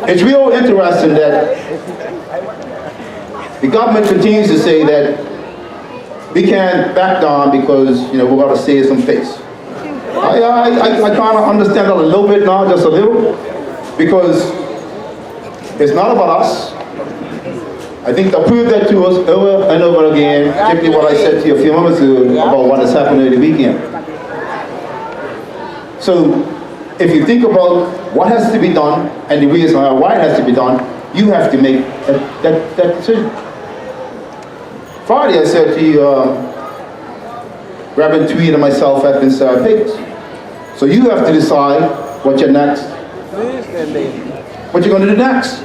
It's real interesting that the government continues to say that we can't back down because, you know, we're going to save some face. I kind of understand that a little bit now, just a little, because it's not about us. I think I proved that to us over and over again, particularly what I said to you a few moments ago about what has happened over the weekend. So, if you think about what has to be done and the reason why it has to be done, you have to make that decision. Friday I said to you, Reverend Tweed and myself have been Sarah Pigs. So you have to decide what you're next. What you're going to do next.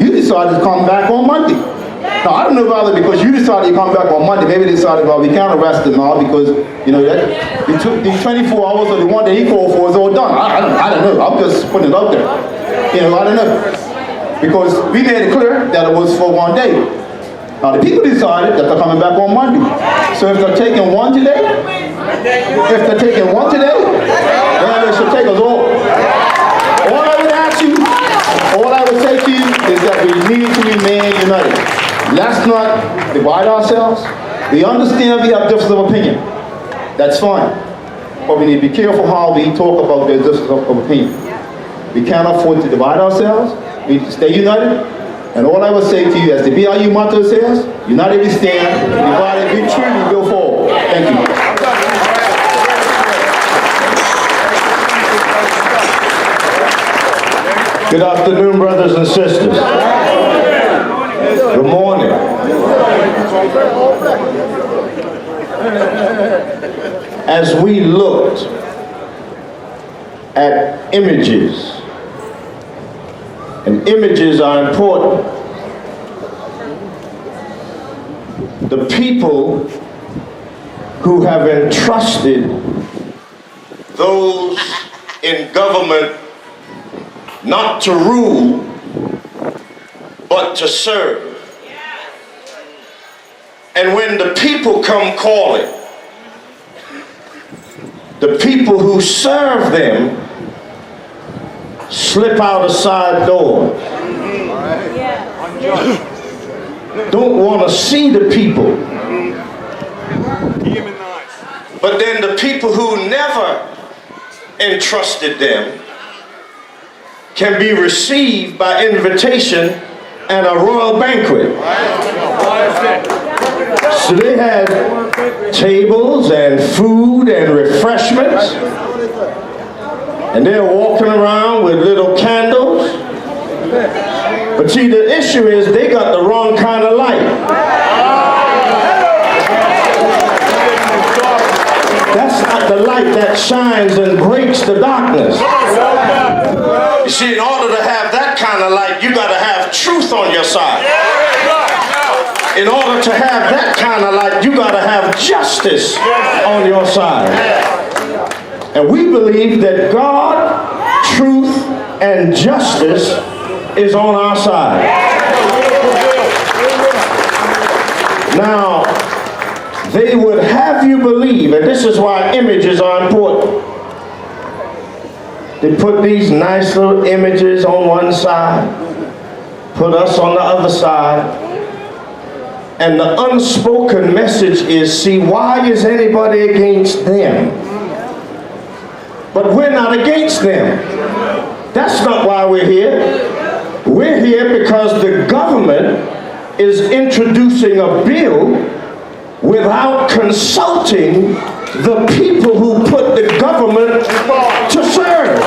You decided to come back on Monday. Now I don't know whether because you decided to come back on Monday, maybe they decided, well, we can't arrest him now because, you know, that the 24 hours or the one that he called for is all done. I don't know. I'm just putting it out there. You know, I don't know. Because we made it clear that it was for one day. Now the people decided that they're coming back on Monday. So if they're taking one today, then they should take us all. All I would ask you, all I would say to you is that we need to remain united. Let's not divide ourselves. We understand we have differences of opinion. That's fine. But we need to be careful how we talk about the differences of opinion. We can't afford to divide ourselves. We need to stay united. And all I would say to you, as the BIU motto says, united we stand, divided we truly go forward. Thank you. Good afternoon, brothers and sisters. Good morning. As we looked at images, and images are important, the people who have entrusted those in government not to rule, but to serve. And when the people come calling, the people who serve them slip out a side door. Don't want to see the people. But then the people who never entrusted them can be received by invitation at a royal banquet. So they had tables and food and refreshments, and they're walking around with little candles. But see, the issue is they got the wrong kind of light. That's not the light that shines and breaks the darkness. You see, in order to have that kind of light, you got to have truth on your side. In order to have that kind of light, you got to have justice on your side. And we believe that God, truth, and justice is on our side. Now, they would have you believe, and this is why images are important. They put these nice little images on one side, put us on the other side, and the unspoken message is, see, why is anybody against them? But we're not against them. That's not why we're here. We're here because the government is introducing a bill without consulting the people who put the government to serve.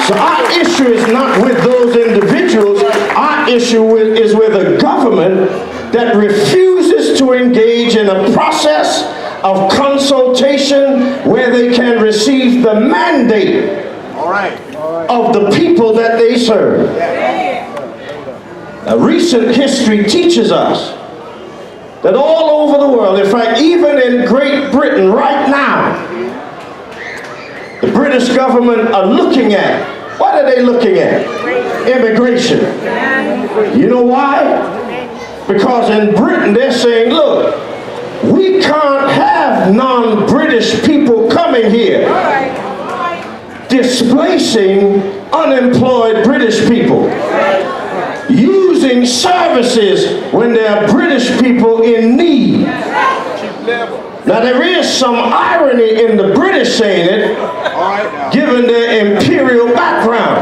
So our issue is not with those individuals. Our issue is with a government that refuses to engage in a process of consultation where they can receive the mandate of the people that they serve. Now, recent history teaches us that all over the world, in fact, even in Great Britain right now, the British government are looking at, what are they looking at? Immigration. You know why? Because in Britain they're saying, look, we can't have non-British people coming here. displacing unemployed British people, using services when there are British people in need. Now there is some irony in the British saying it, given their imperial background.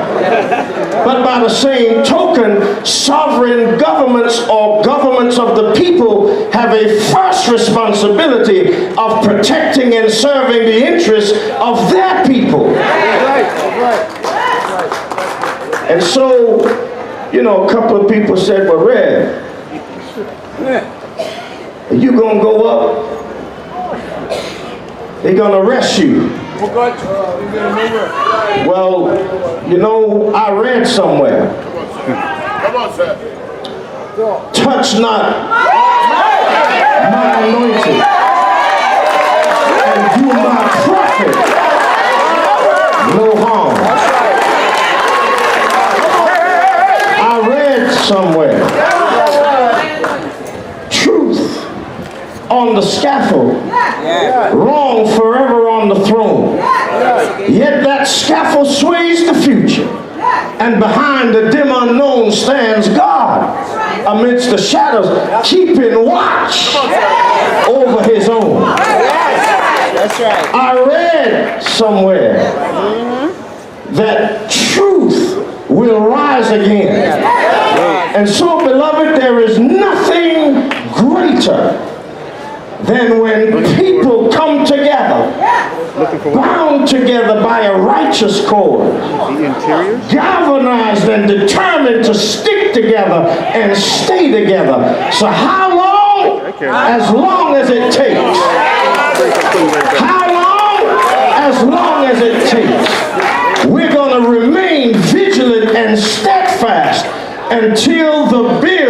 But by the same token, sovereign governments or governments of the people have a first responsibility of protecting and serving the interests of their people. And so, you know, a couple of people said, well, Red, are you going to go up? They're going to arrest you. Well, you know, I read somewhere. Come on, sir. Touch not my anointed and do my prophet no harm. I read somewhere. Truth on the scaffold, wrong forever on the throne. Yet that scaffold sways the future, and behind the dim unknown stands God amidst the shadows, keeping watch over his own. That's right. I read somewhere that truth will rise again. And so, beloved, there is nothing greater than when people come together, bound together by a righteous cord, galvanized and determined to stick together and stay together. So how long? As long as it takes. How long? As long as it takes. We're going to remain vigilant and steadfast until the bill